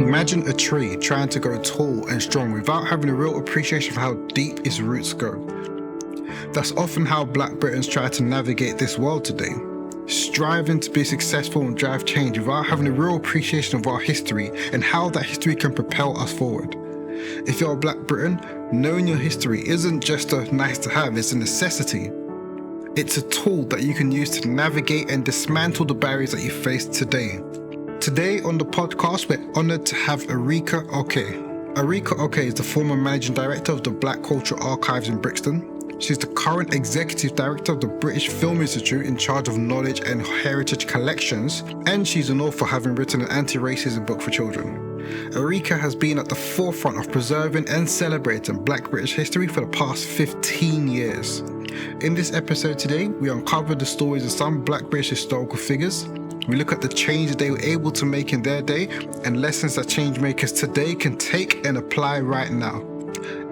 Imagine a tree trying to grow tall and strong without having a real appreciation for how deep its roots go. That's often how Black Britons try to navigate this world today, striving to be successful and drive change without having a real appreciation of our history and how that history can propel us forward. If you're a Black Briton, knowing your history isn't just a nice to have, it's a necessity. It's a tool that you can use to navigate and dismantle the barriers that you face today. Today on the podcast, we're honoured to have Arike Oke. Arike Oke is the former Managing Director of the Black Cultural Archives in Brixton. She's the current Executive Director of the British Film Institute in charge of knowledge and heritage collections, and she's an author, having written an anti-racism book for children. Arike has been at the forefront of preserving and celebrating Black British history for the past 15 years. In this episode today, we uncover the stories of some Black British historical figures. We look at the change that they were able to make in their day and lessons that change makers today can take and apply right now.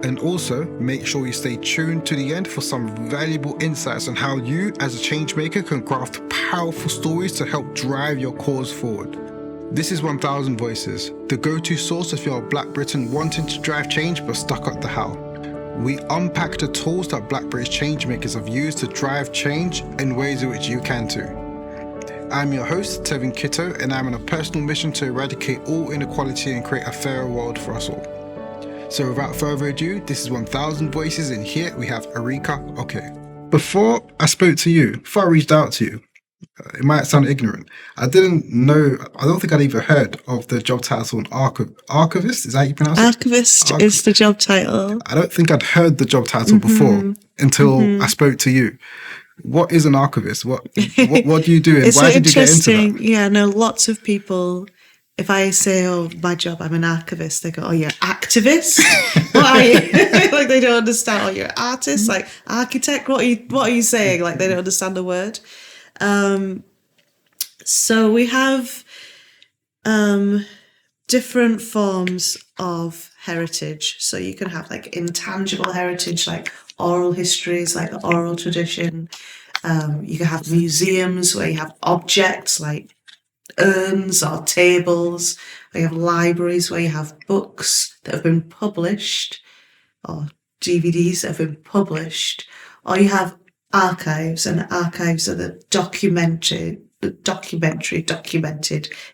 And also, make sure you stay tuned to the end for some valuable insights on how you, as a change maker, can craft powerful stories to help drive your cause forward. This is 1000 Voices, the go-to source if you're a Black Briton wanting to drive change but stuck at the how. We unpack the tools that Black British change makers have used to drive change in ways in which you can too. I'm your host, Tevin Kitto, and I'm on a personal mission to eradicate all inequality and create a fairer world for us all. So without further ado, this is 1000 Voices, and here we have Arike Oke. Before I spoke to you, before I reached out to you, it might sound ignorant. I don't think I'd even heard of the job title archivist. Is that how you pronounce it? Archivist is the job title. I don't think I'd heard the job title before until I spoke to you. What is an archivist? What do you do, and why did you get into that? Yeah, no, lots of people, if I say, oh, my job, I'm an archivist, they go, oh, you're activist? What are you? Like, they don't understand. Oh, you're an artist? Like, architect? What are you saying? Like, they don't understand the word. So we have different forms of heritage. So you can have like intangible heritage, like oral histories, like the oral tradition. You can have museums where you have objects like urns or tables. Or you have libraries where you have books that have been published, or DVDs that have been published. Or you have archives, and archives are the documented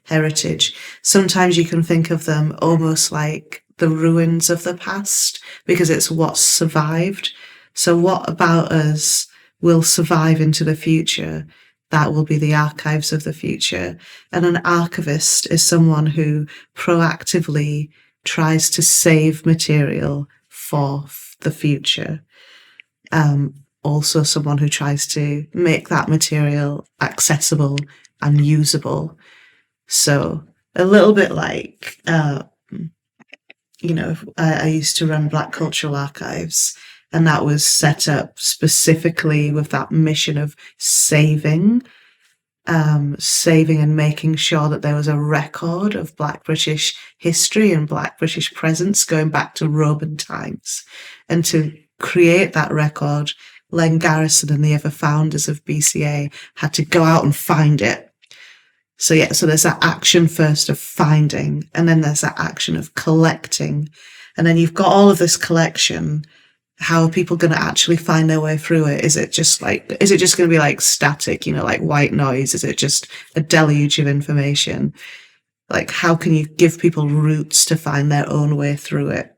heritage. Sometimes you can think of them almost like the ruins of the past, because it's what's survived. So what about us will survive into the future? That will be the archives of the future. And an archivist is someone who proactively tries to save material for the future. Also someone who tries to make that material accessible and usable. So a little bit like, I used to run Black Cultural Archives, and that was set up specifically with that mission of saving and making sure that there was a record of Black British history and Black British presence going back to Roman times. And to create that record, Len Garrison and the other founders of BCA had to go out and find it. So there's that action first of finding, and then there's that action of collecting. And then you've got all of this collection. How are people going to actually find their way through it? Is it just going to be like static, like white noise? Is it just a deluge of information? Like, how can you give people routes to find their own way through it?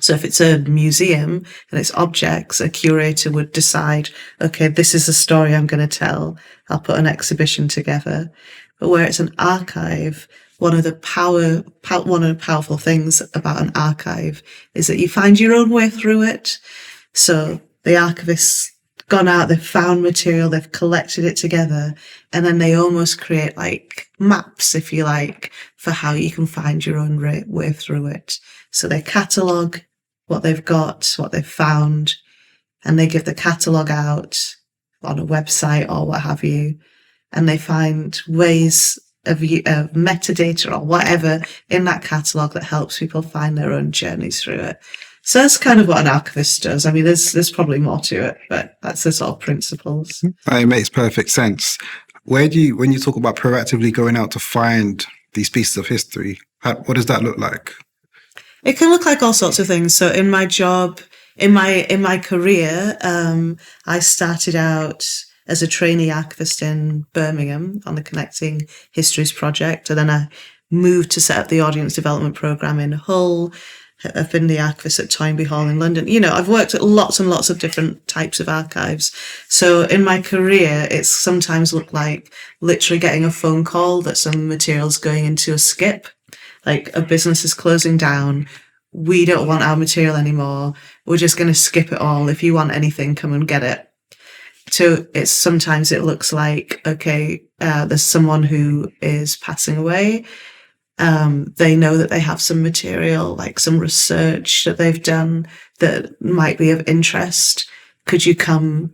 So if it's a museum and it's objects, a curator would decide, okay, this is the story I'm going to tell. I'll put an exhibition together. But where it's an archive, one of the powerful things about an archive is that you find your own way through it. So the archivist's gone out, they've found material, they've collected it together, and then they almost create like maps, if you like, for how you can find your own way through it. So they catalogue what they've got, what they've found, and they give the catalogue out on a website or what have you, and they find ways of metadata or whatever in that catalogue that helps people find their own journeys through it. So that's kind of what an archivist does. I mean, there's probably more to it, but that's the sort of principles. It makes perfect sense. When you talk about proactively going out to find these pieces of history, What does that look like? It can look like all sorts of things. So in my job, in my career, I started out as a trainee archivist in Birmingham on the Connecting Histories project, and then I moved to set up the audience development program in Hull. I've been the archivist at Toynbee Hall in London. You know, I've worked at lots and lots of different types of archives. So in my career, it's sometimes looked like literally getting a phone call that some material's going into a skip. Like a business is closing down. We don't want our material anymore. We're just going to skip it all. If you want anything, come and get it. So sometimes it looks like, okay, there's someone who is passing away. They know that they have some material, like some research that they've done that might be of interest. Could you come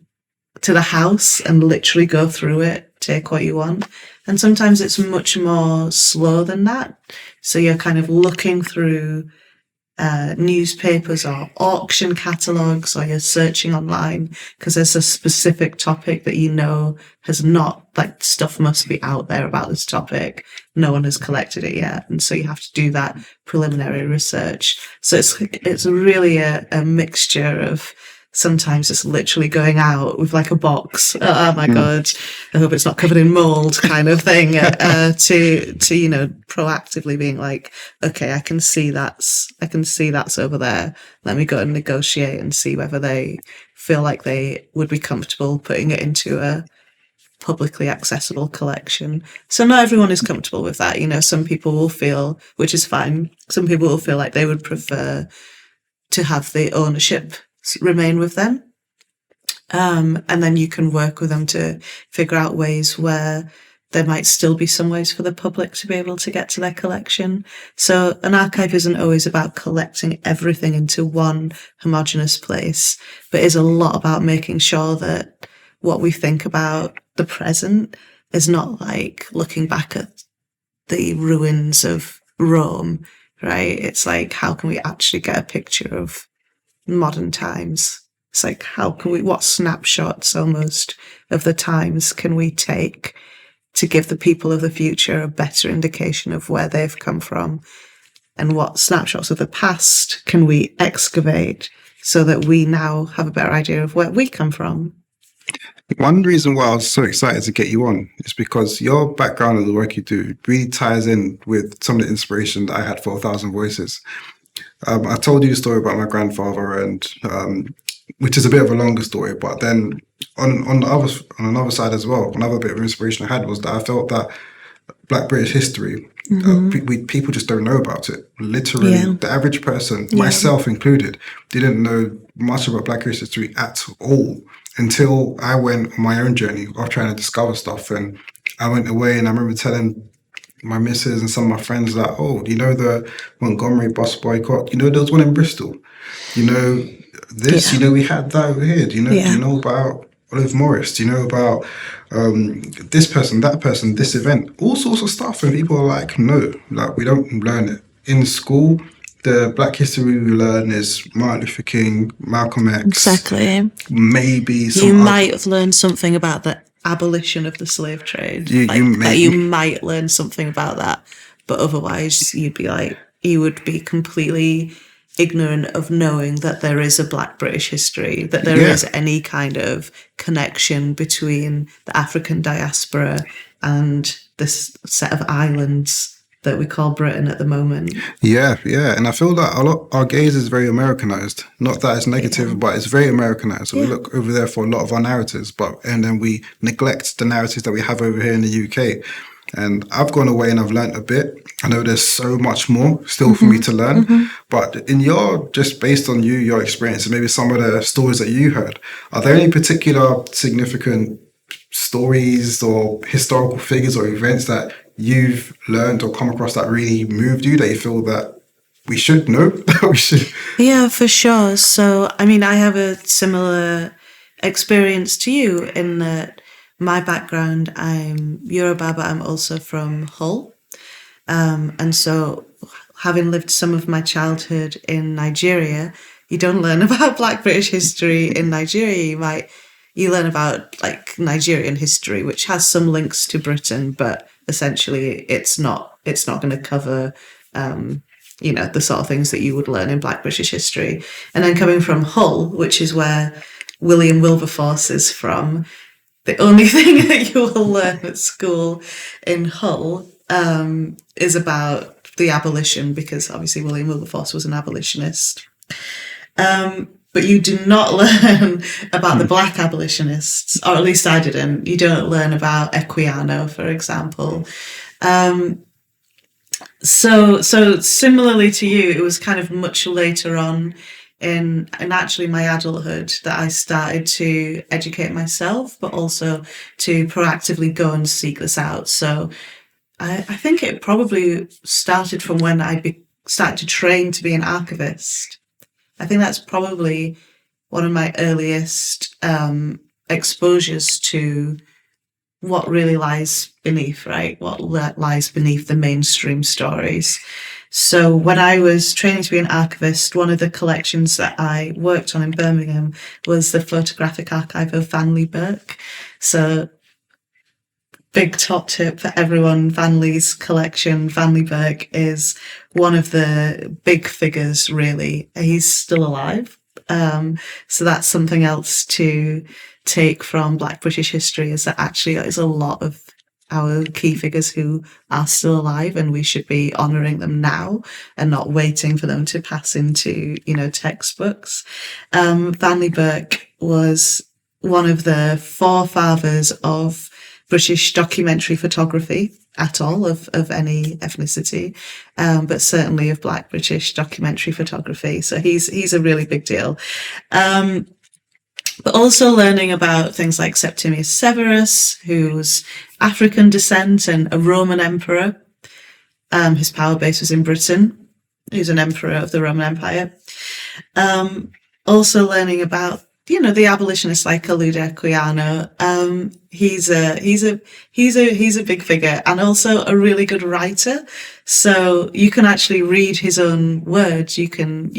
to the house and literally go through it, take what you want? And sometimes it's much more slow than that. So you're kind of looking through newspapers or auction catalogues, or you're searching online because there's a specific topic that you know has not, like, stuff must be out there about this topic. No one has collected it yet. And so you have to do that preliminary research. So it's really a mixture of, sometimes it's literally going out with like a box. Oh my God, I hope it's not covered in mold kind of thing, to, you know, proactively being like, okay, I can see that's over there. Let me go and negotiate and see whether they feel like they would be comfortable putting it into a publicly accessible collection. So not everyone is comfortable with that. You know, some people will feel, which is fine, some people will feel like they would prefer to have the ownership remain with them. And then you can work with them to figure out ways where there might still be some ways for the public to be able to get to their collection. So an archive isn't always about collecting everything into one homogenous place, but is a lot about making sure that what we think about the present is not like looking back at the ruins of Rome, right? It's like, how can we actually get a picture of modern times? It's like, what snapshots almost of the times can we take to give the people of the future a better indication of where they've come from? And what snapshots of the past can we excavate so that we now have a better idea of where we come from? One reason why I was so excited to get you on is because your background and the work you do really ties in with some of the inspiration that I had for A Thousand Voices. I told you the story about my grandfather, and which is a bit of a longer story, but then on another side as well, another bit of inspiration I had was that I felt that Black British history, people just don't know about it. Literally, the average person, myself included, didn't know much about Black British history at all until I went on my own journey of trying to discover stuff. And I went away, and I remember telling my missus and some of my friends that, oh, you know the Montgomery bus boycott? You know, there was one in Bristol. You know this? You know, we had that over here. Do you know about Olive Morris? Do you know about this person, that person, this event? All sorts of stuff. And people are like, no, like, we don't learn it. In school, the Black history we learn is Martin Luther King, Malcolm X. Exactly. Maybe you might have learned something about the abolition of the slave trade. You might learn something about that, but otherwise you would be completely ignorant of knowing that there is a Black British history, that there is any kind of connection between the African diaspora and this set of islands that we call Britain at the moment. Yeah. And I feel that our gaze is very Americanized. Not that it's negative, but it's very Americanized. So we look over there for a lot of our narratives, and then we neglect the narratives that we have over here in the UK. And I've gone away and I've learned a bit. I know there's so much more still for me to learn. But just based on your experience and maybe some of the stories that you heard, are there any particular significant stories or historical figures or events that you've learned or come across that really moved you, that you feel that we should know? Yeah, for sure. So, I mean, I have a similar experience to you in that my background, I'm Yoruba, but I'm also from Hull. And so having lived some of my childhood in Nigeria, you don't learn about Black British history in Nigeria. You learn about like Nigerian history, which has some links to Britain, but essentially it's not going to cover the sort of things that you would learn in Black British history. And then coming from Hull, which is where William Wilberforce is from, the only thing that you will learn at school in Hull is about the abolition, because obviously William Wilberforce was an abolitionist. But you do not learn about the Black abolitionists, or at least I didn't. You don't learn about Equiano, for example. So similarly to you, it was kind of much later on in actually my adulthood that I started to educate myself, but also to proactively go and seek this out. So I think it probably started from when I started to train to be an archivist. I think that's probably one of my earliest exposures to what really lies beneath, right? What lies beneath the mainstream stories. So when I was training to be an archivist, one of the collections that I worked on in Birmingham was the photographic archive of Vanley Burke. So big top tip for everyone, Vanley's collection. Vanley Burke is one of the big figures, really. He's still alive. So that's something else to take from Black British history, is that actually there's a lot of our key figures who are still alive, and we should be honouring them now and not waiting for them to pass into, textbooks. Vanley Burke was one of the forefathers of British documentary photography at all, of any ethnicity, but certainly of Black British documentary photography. So he's a really big deal. But also learning about things like Septimius Severus, who's African descent and a Roman emperor. His power base was in Britain. He's an emperor of the Roman Empire. Also learning about, the abolitionists like Olude Equiano. He's a big figure, and also a really good writer. So you can actually read his own words. You can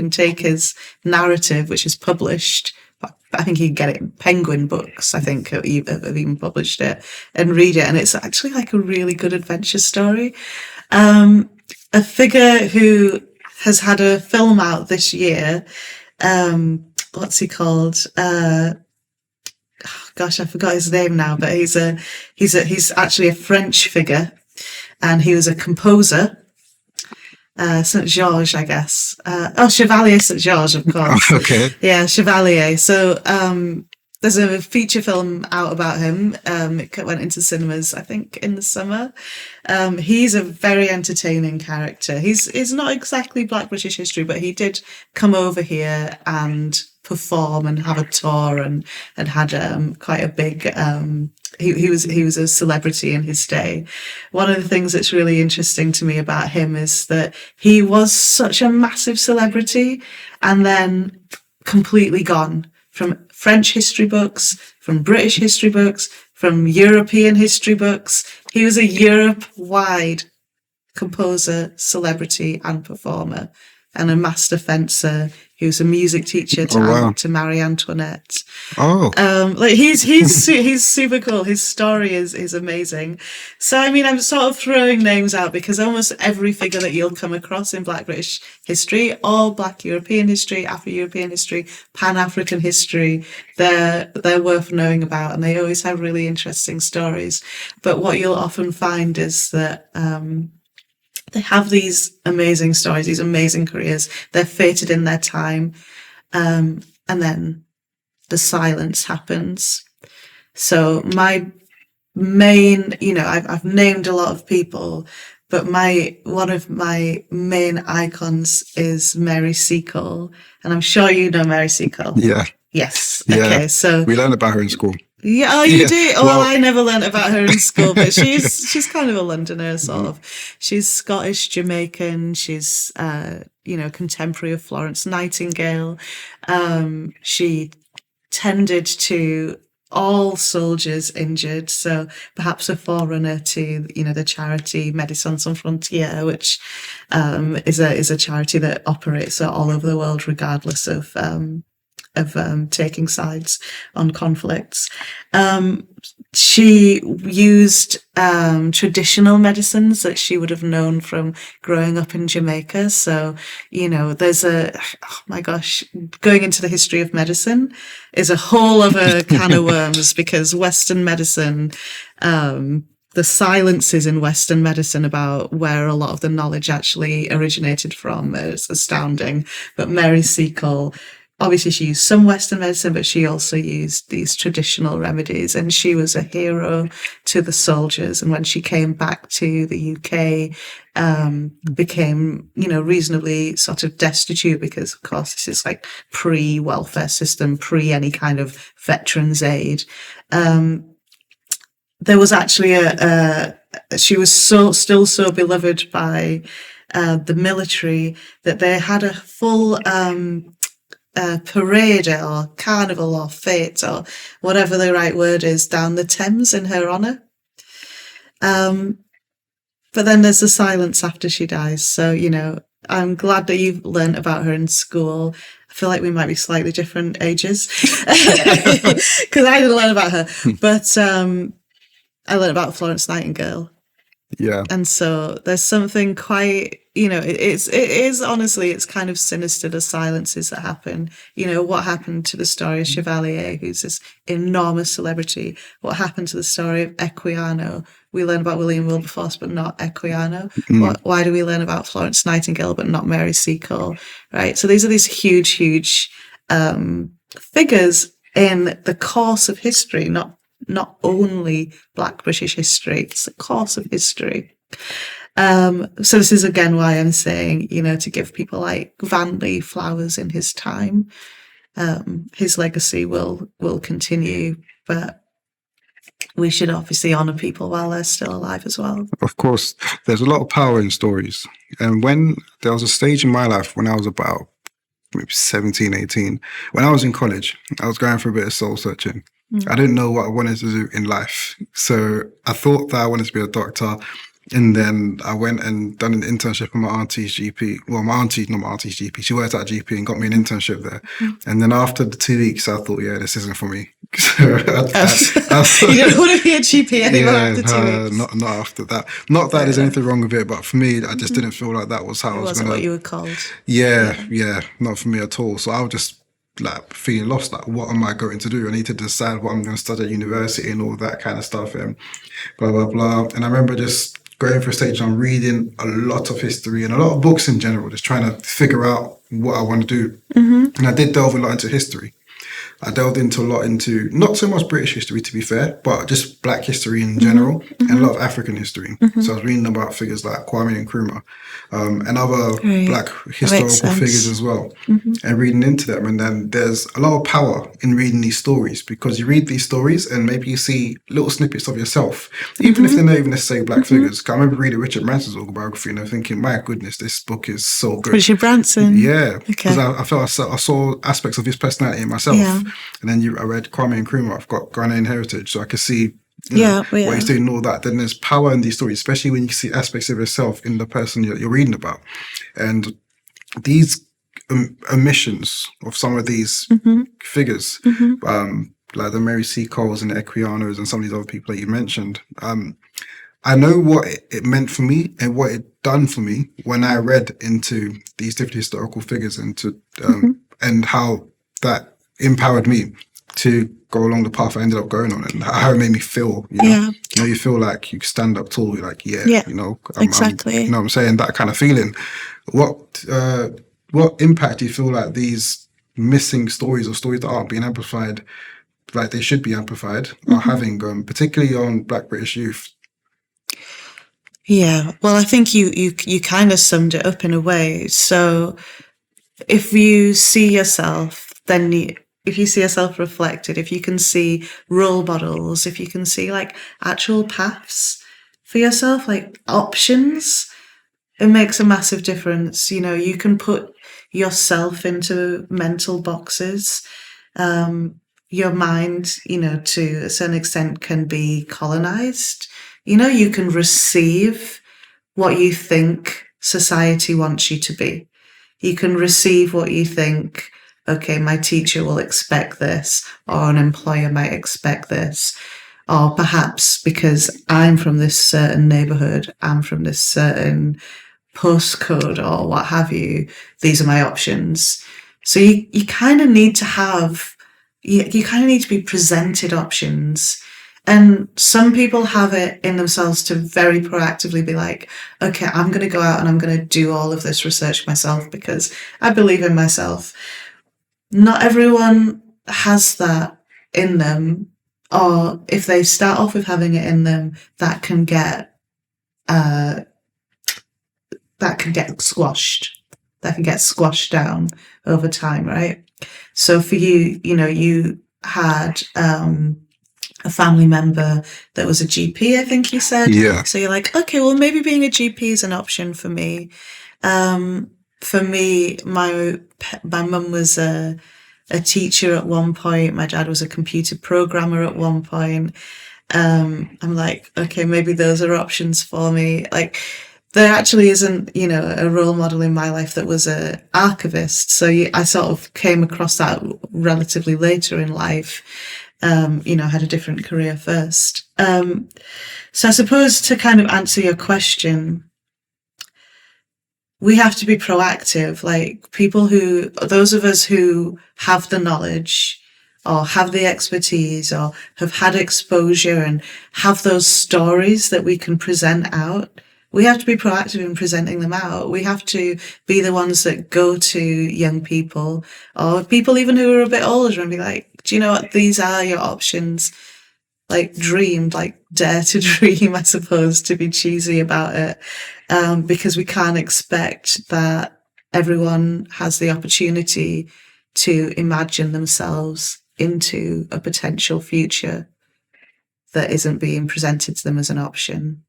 take his narrative, which is published. I think you can get it in Penguin Books, I think, have even published it, and read it. And it's actually like a really good adventure story. A figure who has had a film out this year, what's he called? I forgot his name now, but he's actually a French figure, and he was a composer. St. George, I guess. Chevalier St. George, of course. Okay. Yeah, Chevalier. So there's a feature film out about him. It went into cinemas, I think, in the summer. He's a very entertaining character. He's not exactly Black British history, but he did come over here and perform and have a tour, and had quite a big he was a celebrity in his day. One of the things that's really interesting to me about him is that he was such a massive celebrity and then completely gone from French history books, from British history books, from European history books. He was a Europe-wide composer, celebrity and performer, and a master fencer. He was a music teacher to Marie Antoinette. He's super cool. His story is amazing. So I mean, I'm sort of throwing names out because almost every figure that you'll come across in Black British history, or Black European history, Afro-European history, Pan-African history, they're worth knowing about, and they always have really interesting stories. But what you'll often find is that they have these amazing stories, these amazing careers. They're fated in their time. And then the silence happens. So my main, I've named a lot of people, but one of my main icons is Mary Seacole. And I'm sure you know Mary Seacole. Yeah. Yes. Yeah. Okay. So we learned about her in school. Yeah, oh, you Yeah. do? Well, I never learnt about her in school, but she's kind of a Londoner, sort of. She's Scottish, Jamaican. She's, contemporary of Florence Nightingale. She tended to all soldiers injured, so perhaps a forerunner to, the charity Médecins Sans Frontières, which is a charity that operates all over the world, regardless of taking sides on conflicts. She used traditional medicines that she would have known from growing up in Jamaica. So, there's oh my gosh, going into the history of medicine is a whole other can of worms, because Western medicine, the silences in Western medicine about where a lot of the knowledge actually originated from is astounding. But Mary Seacole, obviously she used some Western medicine, but she also used these traditional remedies, and she was a hero to the soldiers. And when she came back to the UK, became, reasonably sort of destitute, because of course this is like pre-welfare system, pre any kind of veterans aid. There was actually she was still so beloved by the military that they had a full parade or carnival or fete or whatever the right word is down the Thames in her honour. But then there's the silence after she dies. So, I'm glad that you've learned about her in school. I feel like we might be slightly different ages because I didn't learn about her. But I learned about Florence Nightingale. Yeah. And so there's something quite, it is honestly, it's kind of sinister, the silences that happen. What happened to the story of Chevalier, who's this enormous celebrity? What happened to the story of Equiano? We learn about William Wilberforce, but not Equiano. Why do we learn about Florence Nightingale, but not Mary Seacole? Right. So these are these huge, huge figures in the course of history, not only Black British history, it's the course of history. So this is again why I'm saying, to give people like Vanley flowers in his time. His legacy will continue, but we should obviously honour people while they're still alive as well. Of course, there's a lot of power in stories. And when there was a stage in my life when I was about maybe 17, 18, when I was in college, I was going through a bit of soul searching. I didn't know what I wanted to do in life. So I thought that I wanted to be a doctor. And then I went and done an internship with my auntie's GP. Well, not my auntie's GP. She worked at a GP and got me an internship there. And then after the 2 weeks, I thought, yeah, this isn't for me. So you don't want to be a GP anymore after 2 weeks. Not after that. Not that there's anything wrong with it, but for me, I just didn't feel like that was how I was going to. It wasn't what you were called. Yeah, not for me at all. So I was just like feeling lost, like what am I going to do? I need to decide what I'm going to study at university and all that kind of stuff and blah, blah, blah. And I remember just going through a stage, I'm reading a lot of history and a lot of books in general, just trying to figure out what I want to do. And I did delve a lot into history. I delved into a lot into, not so much British history to be fair, but just Black history in general and a lot of African history. So I was reading about figures like Kwame Nkrumah and other Black historical figures as well, and reading into them. And then there's a lot of power in reading these stories, because you read these stories and maybe you see little snippets of yourself, even if they're not even necessarily Black figures. I remember reading Richard Branson's autobiography and I'm thinking, my goodness, this book is so good. Richard Branson? Yeah, because I felt I saw aspects of his personality in myself. And then I read Kwame Nkrumah. I've got Ghanaian heritage, so I could see what he's doing and all that. Then there's power in these stories, especially when you see aspects of yourself in the person you're reading about. And these omissions of some of these figures, like the Mary Seacoles and the Equianos and some of these other people that you mentioned, I know what it meant for me and what it done for me when I read into these different historical figures and how that empowered me to go along the path I ended up going on, and how it made me feel. You feel like you stand up tall. You're like, exactly. You know what I'm saying? That kind of feeling. What impact do you feel like these missing stories or stories that aren't being amplified, like they should be amplified, are having, particularly on Black British youth? Yeah, well, I think you kind of summed it up in a way. So if you see yourself, then if you see yourself reflected, if you can see role models, if you can see like actual paths for yourself, like options, it makes a massive difference. You can put yourself into mental boxes. Your mind, to a certain extent can be colonized. You can receive what you think society wants you to be. You can receive what you think okay, my teacher will expect this, or an employer might expect this, or perhaps because I'm from this certain neighborhood, I'm from this certain postcode or what have you, these are my options. So you kind of need to have, you kind of need to be presented options. And some people have it in themselves to very proactively be like, okay, I'm going to go out and I'm going to do all of this research myself because I believe in myself. Not everyone has that in them, or if they start off with having it in them, that can get squashed. That can get squashed down over time, right? So for you, you had a family member that was a GP, I think you said. Yeah. So you're like, okay, well, maybe being a GP is an option for me. For me, my mum was a teacher at one point. My dad was a computer programmer at one point. I'm like, okay, maybe those are options for me. Like, there actually isn't, a role model in my life that was a archivist. So I sort of came across that relatively later in life. Had a different career first. So I suppose to kind of answer your question, we have to be proactive. Like those of us who have the knowledge or have the expertise or have had exposure and have those stories that we can present out, we have to be proactive in presenting them out. We have to be the ones that go to young people or people even who are a bit older and be like, do you know what? These are your options. Like dare to dream, I suppose, to be cheesy about it. Because we can't expect that everyone has the opportunity to imagine themselves into a potential future that isn't being presented to them as an option.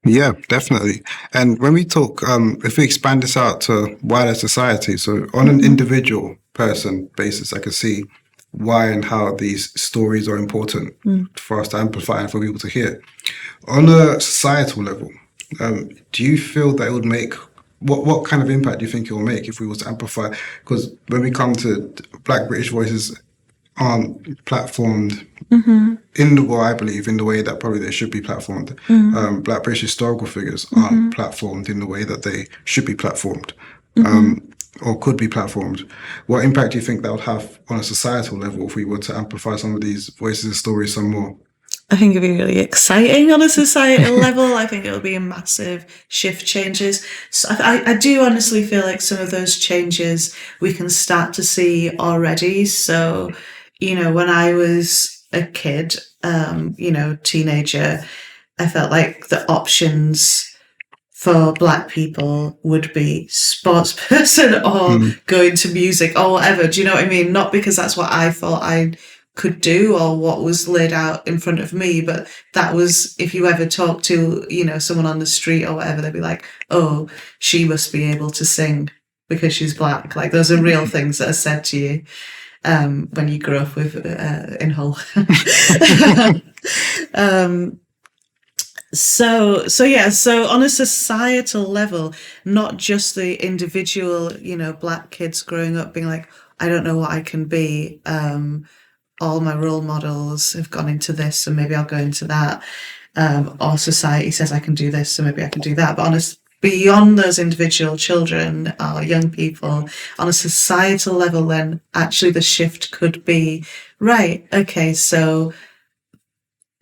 Yeah, definitely. And when we talk, if we expand this out to wider society, so on an individual person basis, I can see why and how these stories are important for us to amplify and for people to hear. On a societal level, do you feel that it would make, what kind of impact do you think it will make if we were to amplify? Because when we come to Black British voices aren't platformed in the way, I believe, in the way that probably they should be platformed. Black British historical figures aren't platformed in the way that they should be platformed. Or could be platformed. What impact do you think that would have on a societal level if we were to amplify some of these voices and stories some more? I think it'd be really exciting on a societal level. I think it'll be a massive shift changes. So I do honestly feel like some of those changes we can start to see already. So, when I was a kid, teenager, I felt like the options for Black people would be sports person or going to music or whatever. Do you know what I mean? Not because that's what I thought I could do or what was laid out in front of me, but that was, if you ever talk to, someone on the street or whatever, they'd be like, oh, she must be able to sing because she's Black. Like, those are real things that are said to you when you grow up with in Hull. So on a societal level, not just the individual, Black kids growing up being like, I don't know what I can be. All my role models have gone into this, so maybe I'll go into that. Or society says I can do this, so maybe I can do that. But beyond those individual children or young people, on a societal level, then actually the shift could be, right, okay, so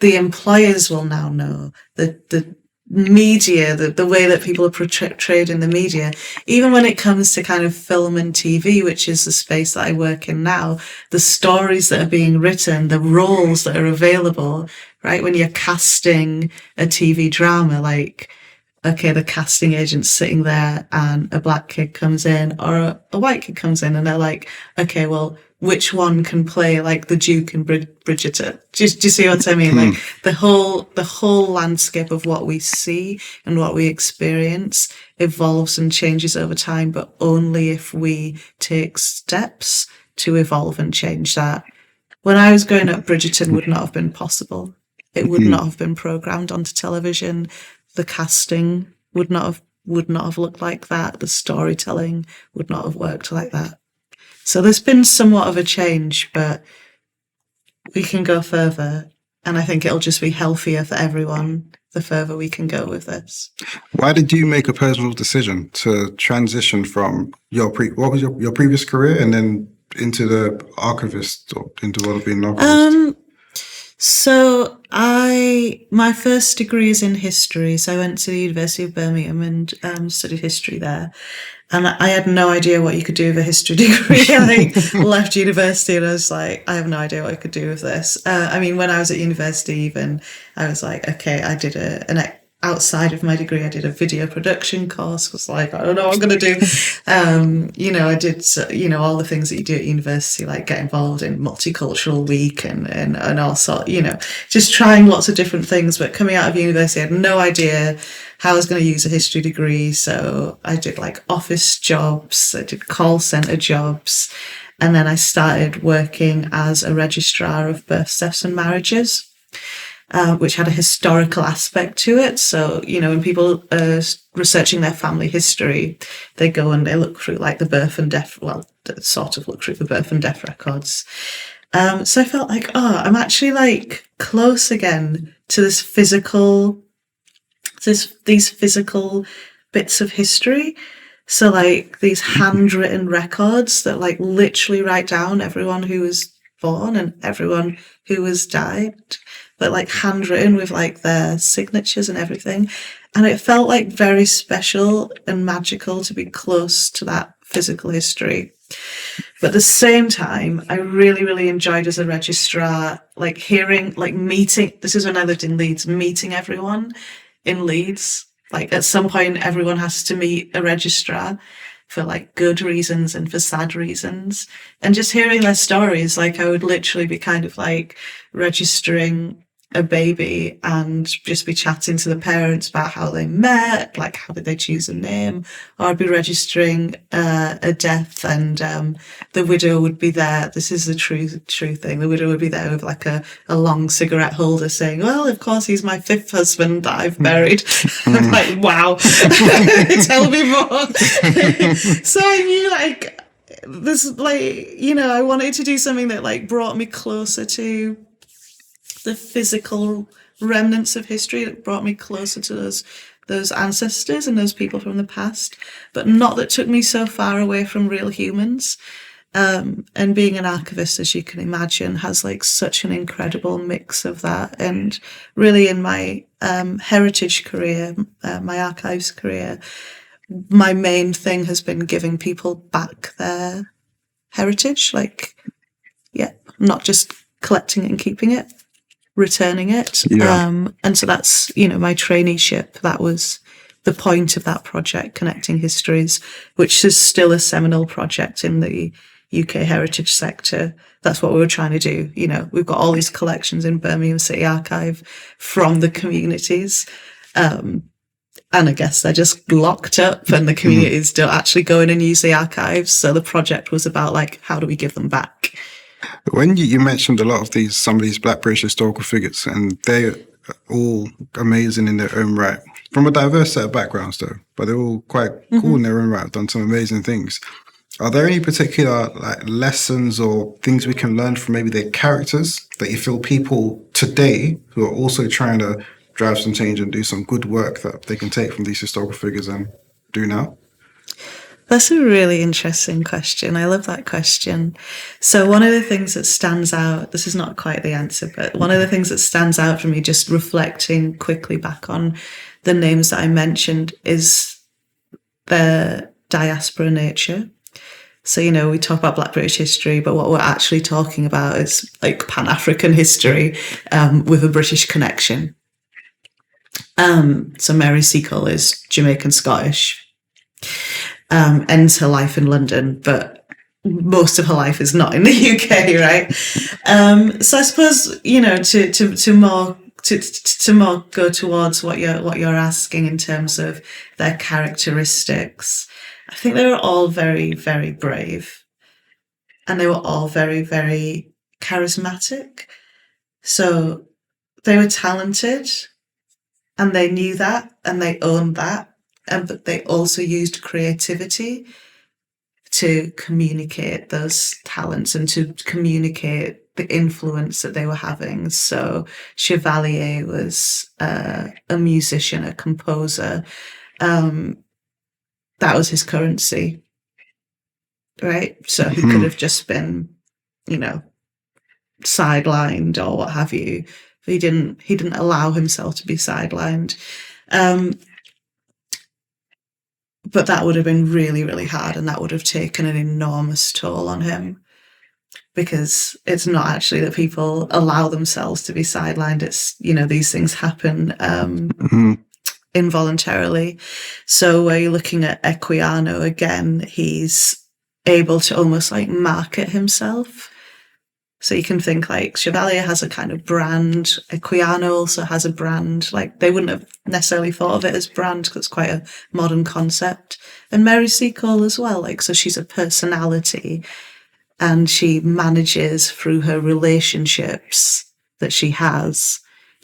the employers will now know, the media, the way that people are portrayed in the media, even when it comes to kind of film and TV, which is the space that I work in now, the stories that are being written, the roles that are available, right? When you're casting a TV drama, like, okay, the casting agent's sitting there and a Black kid comes in or a white kid comes in and they're like, okay, well, which one can play like the Duke and Bridgerton? Do you see what I mean? Like the whole landscape of what we see and what we experience evolves and changes over time, but only if we take steps to evolve and change that. When I was growing up, Bridgerton would not have been possible. It would not have been programmed onto television. The casting would not have looked like that. The storytelling would not have worked like that. So there's been somewhat of a change, but we can go further. And I think it'll just be healthier for everyone the further we can go with this. Why did you make a personal decision to transition from what was your previous career and then into the archivist or into the world of being an archivist? So my first degree is in history. So I went to the University of Birmingham and studied history there. And I had no idea what you could do with a history degree. I left university and I was like, I have no idea what I could do with this. I mean, when I was at university even, I was like, okay, I did outside of my degree, I did a video production course. I was like, I don't know what I'm going to do. I did, all the things that you do at university, like get involved in Multicultural Week and all sort, just trying lots of different things. But coming out of university, I had no idea how I was going to use a history degree. So I did like office jobs, I did call centre jobs. And then I started working as a registrar of births, deaths and marriages. Which had a historical aspect to it. So, when people are researching their family history, they go and they look through like the birth and death, sort of look through the birth and death records. So I felt like, I'm actually like close again to these physical bits of history. So like these handwritten records that like literally write down everyone who was born and everyone who has died, but like handwritten with like their signatures and everything. And it felt like very special and magical to be close to that physical history. But at the same time, I really, really enjoyed as a registrar, like hearing, like meeting, this is when I lived in Leeds, meeting everyone in Leeds. Like at some point, everyone has to meet a registrar for like good reasons and for sad reasons. And just hearing their stories, like I would literally be kind of like registering a baby and just be chatting to the parents about how they met, like how did they choose a name, or I'd be registering a death and the widow would be there. This is the true thing. The widow would be there with like a long cigarette holder saying, well, of course, he's my fifth husband that I've buried. I'm like, wow, tell me more. So I knew like this, like, I wanted to do something that like brought me closer to the physical remnants of history, that brought me closer to those ancestors and those people from the past, but not that took me so far away from real humans. And being an archivist, as you can imagine, has like such an incredible mix of that. And really in my heritage career, my archives career, my main thing has been giving people back their heritage, not just collecting it and keeping it, returning it. And so that's, my traineeship. That was the point of that project, Connecting Histories, which is still a seminal project in the UK heritage sector. That's what we were trying to do. We've got all these collections in Birmingham City Archive from the communities. And I guess they're just locked up and the communities don't actually go in and use the archives. So the project was about like, how do we give them back? When you mentioned a lot of some of these Black British historical figures, and they're all amazing in their own right, from a diverse set of backgrounds though, but they're all quite cool in their own right, have done some amazing things. Are there any particular like lessons or things we can learn from maybe their characters that you feel people today who are also trying to drive some change and do some good work that they can take from these historical figures and do now? That's a really interesting question. I love that question. So one of the things that stands out, this is not quite the answer, but one of the things that stands out for me, just reflecting quickly back on the names that I mentioned, is their diaspora nature. So, we talk about Black British history, but what we're actually talking about is like Pan-African history with a British connection. So Mary Seacole is Jamaican Scottish. Ends her life in London, but most of her life is not in the UK, right? So I suppose to more go towards what you're asking in terms of their characteristics. I think they were all very, very brave, and they were all very, very charismatic. So they were talented, and they knew that, and they owned that. But they also used creativity to communicate those talents and to communicate the influence that they were having. So Chevalier was a musician, a composer. That was his currency, right? So he could have just been, sidelined or what have you. But he didn't allow himself to be sidelined. But that would have been really, really hard, and that would have taken an enormous toll on him, because it's not actually that people allow themselves to be sidelined. It's, these things happen involuntarily. So where you're looking at Equiano again, he's able to almost like market himself. So you can think like Chevalier has a kind of brand. Equiano also has a brand. Like they wouldn't have necessarily thought of it as brand because it's quite a modern concept. And Mary Seacole as well. Like, so she's a personality, and she manages through her relationships that she has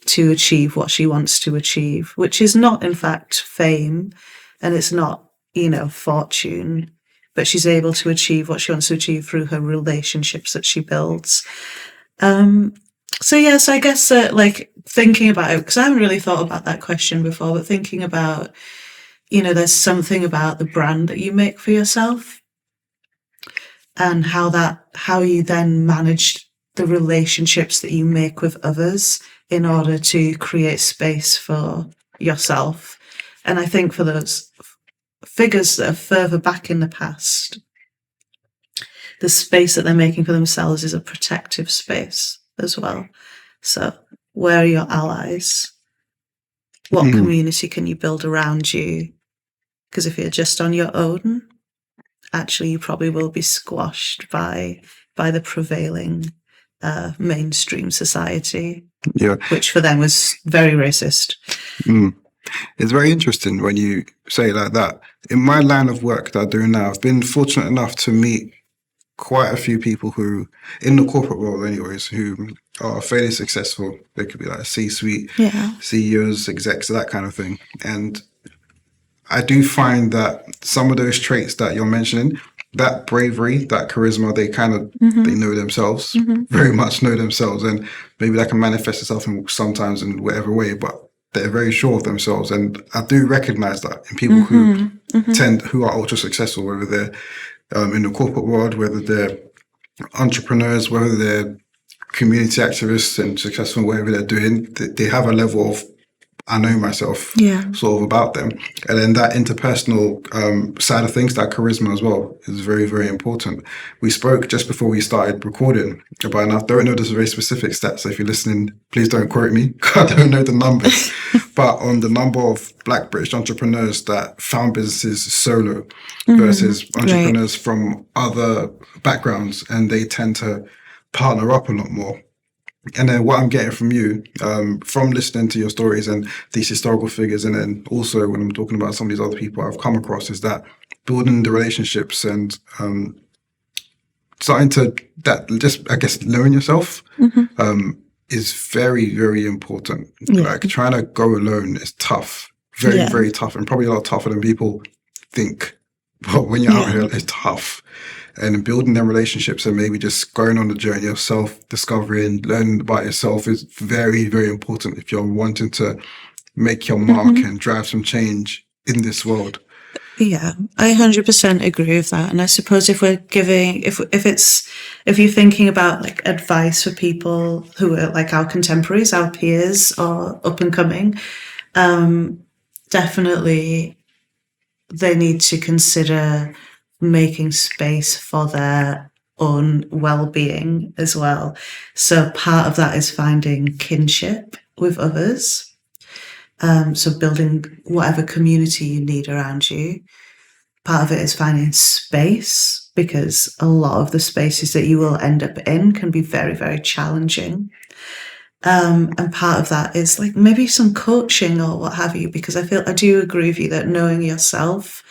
to achieve what she wants to achieve, which is not in fact fame, and it's not, fortune. But she's able to achieve what she wants to achieve through her relationships that she builds. So yes, I guess like thinking about it, because I haven't really thought about that question before, but thinking about, there's something about the brand that you make for yourself, and how you then manage the relationships that you make with others in order to create space for yourself. And I think for those figures that are further back in the past, the space that they're making for themselves is a protective space as well. So where are your allies? What community can you build around you? Because if you're just on your own, actually you probably will be squashed by the prevailing mainstream society, which for them was very racist. It's very interesting when you say it like that. In my line of work that I do now, I've been fortunate enough to meet quite a few people who, in the corporate world anyways, who are fairly successful. They could be like C-suite, CEOs, execs, that kind of thing. And I do find that some of those traits that you're mentioning, that bravery, that charisma, they kind of, they know themselves, very much know themselves. And maybe that can manifest itself sometimes in whatever way, but they're very sure of themselves. And I do recognize that in people who are ultra successful, whether they're in the corporate world, whether they're entrepreneurs, whether they're community activists and successful in whatever they're doing, they have a level of I know myself sort of about them. And then that interpersonal side of things, that charisma as well, is very, very important. We spoke just before we started recording about, and I don't know this very specific stats, so if you're listening, please don't quote me. I don't know the numbers. But on the number of Black British entrepreneurs that found businesses solo versus entrepreneurs from other backgrounds, and they tend to partner up a lot more. And then what I'm getting from you, from listening to your stories and these historical figures, and then also when I'm talking about some of these other people I've come across, is that building the relationships and starting to just, I guess, learn yourself is very, very important. Like trying to go alone is tough, very, very tough, and probably a lot tougher than people think. But when you're out here, it's tough. And building them relationships and maybe just going on the journey of self-discovery and learning about yourself is very, very important if you're wanting to make your mark and drive some change in this world. Yeah, I 100% agree with that. And I suppose if we're giving, if you're thinking about like advice for people who are like our contemporaries, our peers, or up and coming, definitely they need to consider making space for their own well-being as well. So part of that is finding kinship with others. So building whatever community you need around you. Part of it is finding space, because a lot of the spaces that you will end up in can be very, very challenging. And part of that is like maybe some coaching or what have you, because I do agree with you that knowing yourself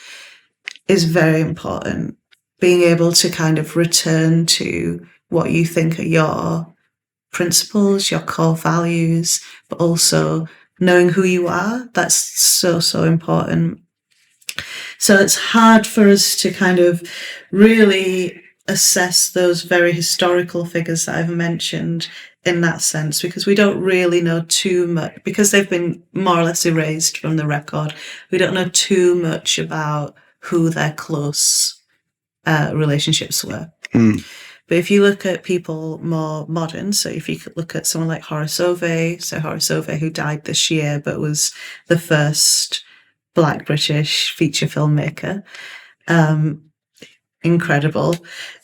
is very important. Being able to kind of return to what you think are your principles, your core values, but also knowing who you are. That's so, so important. So it's hard for us to kind of really assess those very historical figures that I've mentioned in that sense, because we don't really know too much, because they've been more or less erased from the record. We don't know too much about who their close relationships were. But if you look at people more modern, so if you look at someone like Horace Ove, who died this year but was the first Black British feature filmmaker, incredible.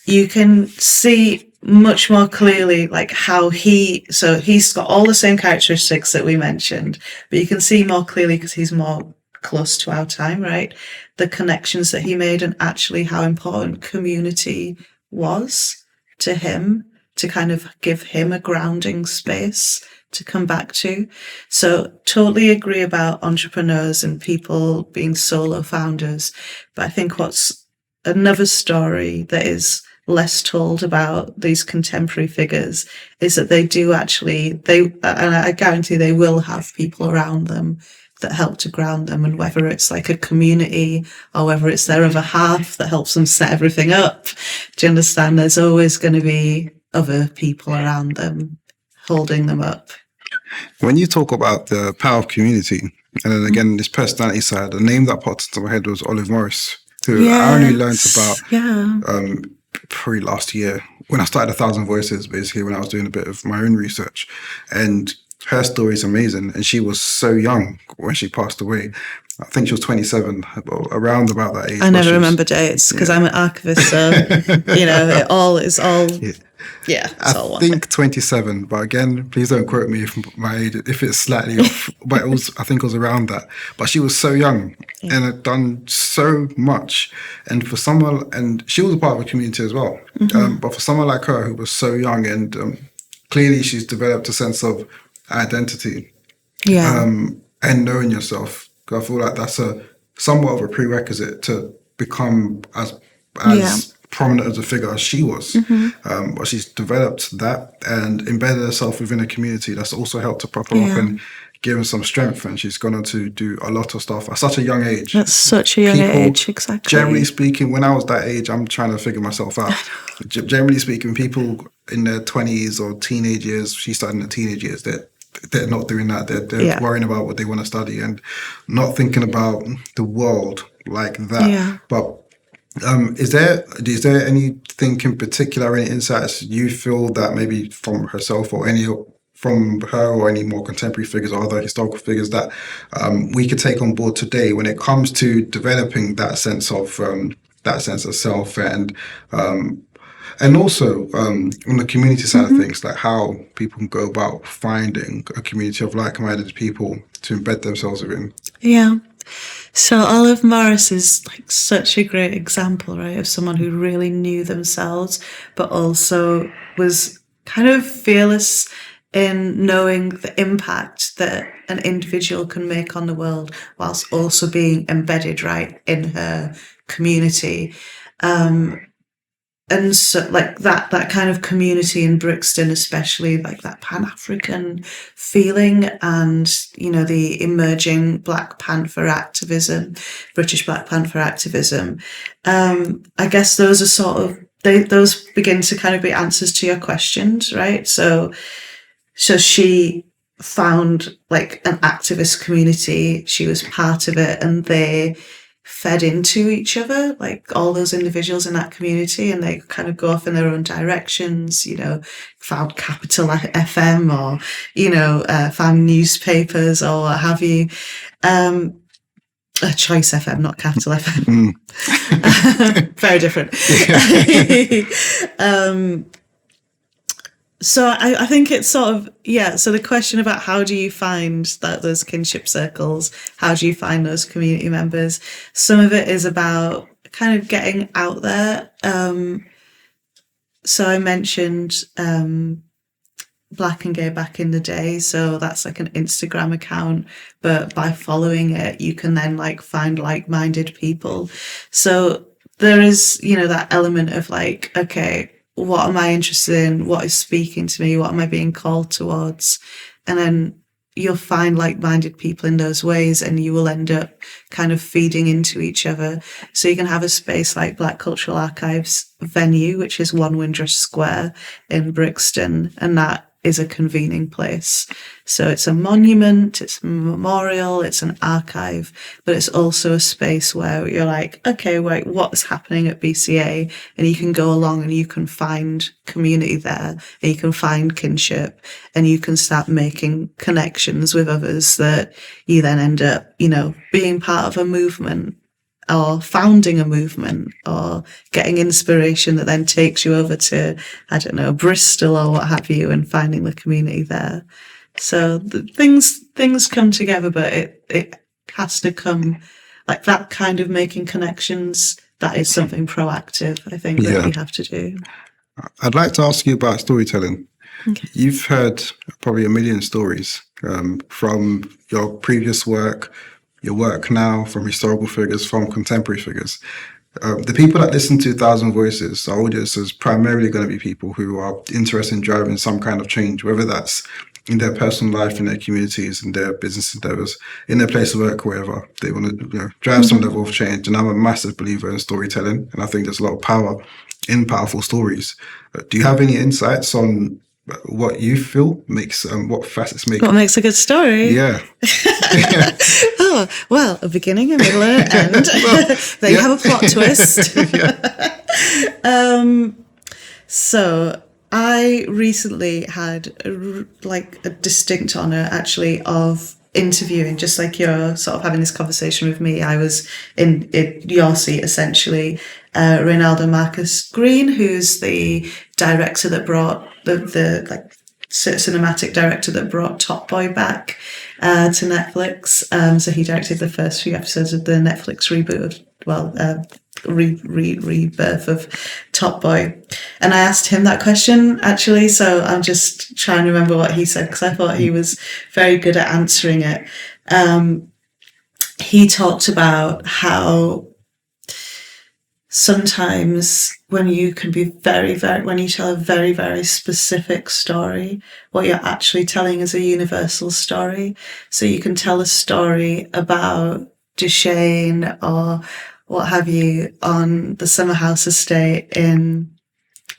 You can see much more clearly like how he's got all the same characteristics that we mentioned, but you can see more clearly because he's more close to our time, right? The connections that he made and actually how important community was to him, to kind of give him a grounding space to come back to. So totally agree about entrepreneurs and people being solo founders. But I think what's another story that is less told about these contemporary figures is that they do actually, and I guarantee they will have people around them that help to ground them, and whether it's like a community or whether it's their other half that helps them set everything up. Do you understand? There's always going to be other people around them holding them up. When you talk about the power of community, and then again, this personality side, the name that popped into my head was Olive Morris, who I only learned about probably last year when I started 1,000 Voices, basically when I was doing a bit of my own research. And her story is amazing. And she was so young when she passed away. I think she was 27, around about that age. I never remember dates because I'm an archivist, so, it all is all... Yeah, it's all one. I think 27, but again, please don't quote me if it's slightly off. But I think it was around that. But she was so young and had done so much. And for someone, and she was a part of a community as well. But for someone like her who was so young and clearly she's developed a sense of identity, and knowing yourself. I feel like that's somewhat of a prerequisite to become as prominent as a figure as she was. But she's developed that and embedded herself within a community that's also helped to prop her up and give her some strength. And she's gone on to do a lot of stuff at such a young age. That's such a young age, exactly. Generally speaking, when I was that age, I'm trying to figure myself out. Generally speaking, people in their 20s or teenage years, she started in the teenage years, they're not doing that. They're worrying about what they want to study and not thinking about the world like that. Yeah. But is there anything in particular, any insights you feel that maybe from herself or from her or any more contemporary figures or other historical figures that we could take on board today when it comes to developing that sense of self and also on the community side of things, like how people can go about finding a community of like-minded people to embed themselves within? Yeah. So Olive Morris is like such a great example, right, of someone who really knew themselves, but also was kind of fearless in knowing the impact that an individual can make on the world whilst also being embedded right in her community. And so like that kind of community in Brixton, especially like that Pan-African feeling and, the emerging Black Panther activism, British Black Panther activism. I guess those are sort of, those begin to kind of be answers to your questions, right? So she found like an activist community, she was part of it, and they fed into each other, like all those individuals in that community, and they kind of go off in their own directions, found Capital FM or, found newspapers or what have you. Choice FM, not Capital FM. Very different. So I think it's sort of, so the question about how do you find those kinship circles, how do you find those community members, some of it is about kind of getting out there. So I mentioned Black and Gay Back in the Day, so that's like an Instagram account, but by following it, you can then like find like-minded people. So there is, that element of like, okay, what am I interested in? What is speaking to me? What am I being called towards? And then you'll find like-minded people in those ways, and you will end up kind of feeding into each other. So you can have a space like Black Cultural Archives venue, which is 1 Windrush Square in Brixton, and that is a convening place. So it's a monument, it's a memorial, it's an archive, but it's also a space where you're like, okay, wait, what's happening at BCA? And you can go along and you can find community there, and you can find kinship, and you can start making connections with others that you then end up, being part of a movement, or founding a movement, or getting inspiration that then takes you over to, I don't know, Bristol or what have you, and finding the community there. So things come together, but it has to come like that kind of making connections. That is something proactive, I think, that we have to do. I'd like to ask you about storytelling. Okay. You've heard probably a million stories from your previous work, your work now, from historical figures, from contemporary figures. The people that listen to 1,000 Voices, our audience is primarily going to be people who are interested in driving some kind of change, whether that's in their personal life, in their communities, in their business endeavors, in their place of work, wherever they want to drive some level of change. And I'm a massive believer in storytelling, and I think there's a lot of power in powerful stories. Do you have any insights on what you feel makes what facets make what makes a good story? Yeah. Oh, well, a beginning, a middle, and an end. Then you have a plot twist. So I recently had a distinct honor, actually, of interviewing, just like you're sort of having this conversation with me. I was in your seat, essentially. Reynaldo Marcus Green, who's the director that brought the cinematic director that brought Top Boy back to Netflix. So he directed the first few episodes of the Netflix reboot, rebirth of Top Boy. And I asked him that question, actually, so I'm just trying to remember what he said, because I thought he was very good at answering it. He talked about how sometimes when you can be when you tell a very, very specific story, what you're actually telling is a universal story. So you can tell a story about Duchesne or what have you on the summer house estate in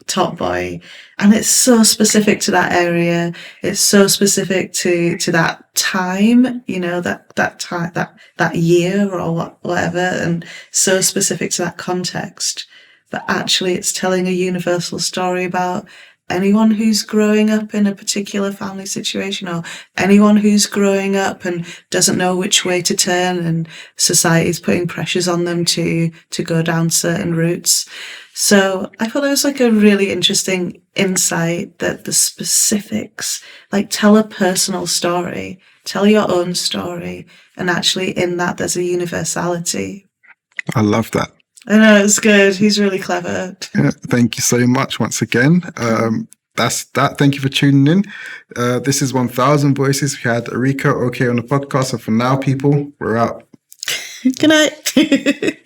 Top Boy, and it's so specific to that area. It's so specific to that time, that time, that year or whatever, and so specific to that context. But actually, it's telling a universal story about anyone who's growing up in a particular family situation, or anyone who's growing up and doesn't know which way to turn, and society's putting pressures on them to go down certain routes. So I thought it was a really interesting insight that the specifics, tell a personal story, tell your own story, and actually in that there's a universality. I love that. I know, it's good. He's really clever. Yeah, thank you so much once again. That's that. Thank you for tuning in. This is 1,000 Voices. We had Arike Oke on the podcast. And for now, people, we're out. Good night.